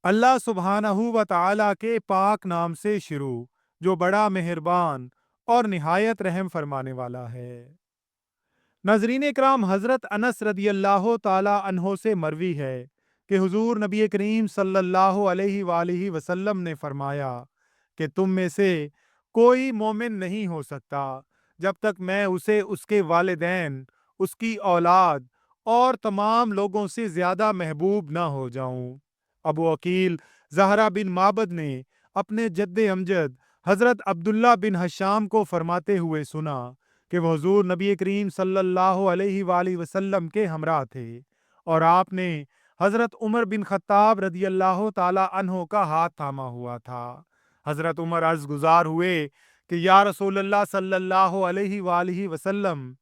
अल्लाह सुब्हानहू व तआला के पाक नाम से शुरू, जो बड़ा मेहरबान और निहायत रहम फरमाने वाला है। नाज़रीन इकराम, हज़रत अनस रदियल्लाहु ताला अन्हो से मरवी है कि हुज़ूर नबी करीम सल्लल्लाहु अलैहि वालिहि वसल्लम ने फरमाया कि तुम में से कोई मोमिन नहीं हो सकता जब तक मैं उसे उसके वालिदैन, उसकी औलाद और तमाम लोगों से ज़्यादा महबूब ना हो जाऊं। अबू अकील ज़हरा बिन माबद ने अपने जद्दे अमजद हज़रत अब्दुल्ला बिन हशाम को फरमाते हुए सुना कि वह हुज़ूर नबी करीम सल्लल्लाहु अलैहि वालैहि वसल्लम के हमरा थे और आपने हज़रत उमर बिन खत्ताब रदियल्लाहु ताला अन्हो का हाथ थामा हुआ था। हज़रत उमर अर्ज़ गुज़ार हुए कि या रसूलल्लाह सल्लल्लाहु अलैहि वालैहि वसल्लम,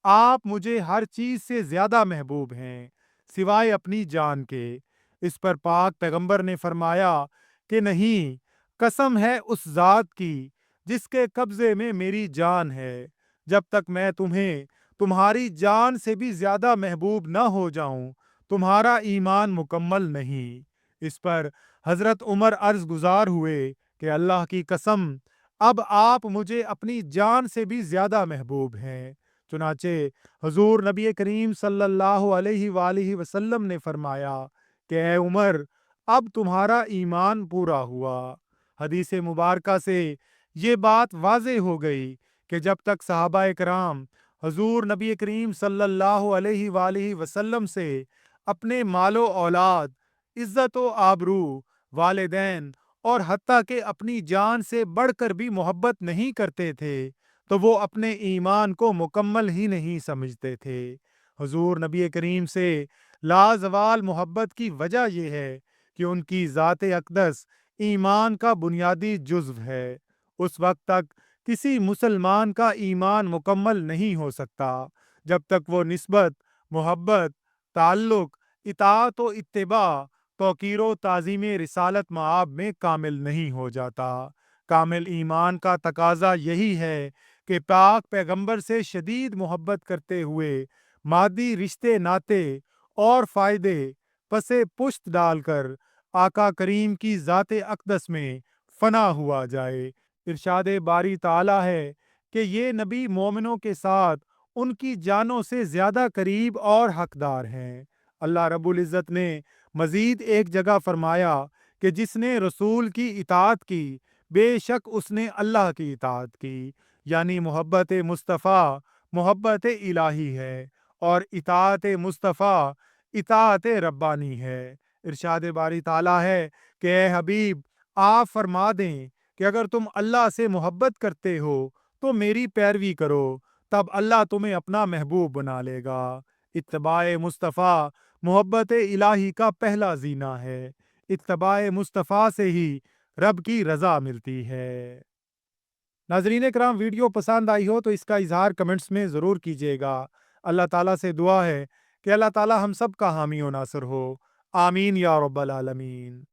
आप मुझे हर चीज़ से ज़्यादा महबूब हैं सिवाय अपनी जान के। इस पर पाक पैगंबर ने फरमाया कि नहीं, कसम है उस ज़ात की जिसके कब्ज़े में मेरी जान है, जब तक मैं तुम्हें तुम्हारी जान से भी ज़्यादा महबूब न हो जाऊं, तुम्हारा ईमान मुकम्मल नहीं। इस पर हज़रत उमर अर्ज़ गुज़ार हुए कि अल्लाह की कसम, अब आप मुझे अपनी जान से भी ज़्यादा महबूब हैं। चुनाचे हुज़ूर नबी करीम सल्लल्लाहु अलैहि वालैहि वसल्लम ने फरमाया कि ए उमर, अब तुम्हारा ईमान पूरा हुआ। हदीस मुबारका से ये बात वाज़े हो गई कि जब तक सहाबाए कराम हुज़ूर नबी करीम सल्लल्लाहु अलैहि वालैहि वसल्लम से अपने मालो औलाद, इज़्ज़त व आबरू, वालिदैन और हत्ता के अपनी जान से बढ़कर भी मोहब्बत नहीं करते थे, तो वो अपने ईमान को मुकम्मल ही नहीं समझते थे। हुज़ूर नबी करीम से लाजवाल मोहब्बत की वजह यह है कि उनकी ज़ात अक़दस ईमान का बुनियादी जुज़्व है। उस वक्त तक किसी मुसलमान का ईमान मुकम्मल नहीं हो सकता जब तक वो निस्बत, मोहब्बत, ताल्लुक, इताअत व इत्तिबा, तौक़ीर व ताज़ीम रिसालत मआब में कामिल नहीं हो जाता। कामिल ईमान का तकाज़ा यही है कि पाक पैगंबर से शदीद मोहब्बत करते हुए मादी रिश्ते नाते और फ़ायदे पसे पुश्त डालकर आका करीम की ज़ात अक़दस में फ़ना हुआ जाए। इरशाद बारी ताला है कि ये नबी मोमिनों के साथ उनकी जानों से ज़्यादा करीब और हकदार हैं। अल्लाह रब्बुल इज़्ज़त ने मज़ीद एक जगह फरमाया कि जिसने रसूल की इताअत की, बेशक उसने अल्लाह की इताअत की। यानी मोहब्बत मुस्तफ़ा मोहब्बत इलाही है और इताअत मुस्तफ़ा इताअत रब्बानी है। इरशाद बारी ताला है कि ए हबीब, आप फरमा दें कि अगर तुम अल्लाह से मोहब्बत करते हो तो मेरी पैरवी करो, तब अल्लाह तुम्हें अपना महबूब बना लेगा। इत्तबाए मुस्तफ़ा मोहब्बत इलाही का पहला जीना है। इत्तबाए मुस्तफ़ा से ही रब की रज़ा मिलती है। नाज़रीन कराम, वीडियो पसंद आई हो तो इसका इजहार कमेंट्स में ज़रूर कीजिएगा। अल्लाह ताला से दुआ है कि अल्लाह ताला हम सब का हामी व नासिर हो। आमीन या रब्बल आलमीन।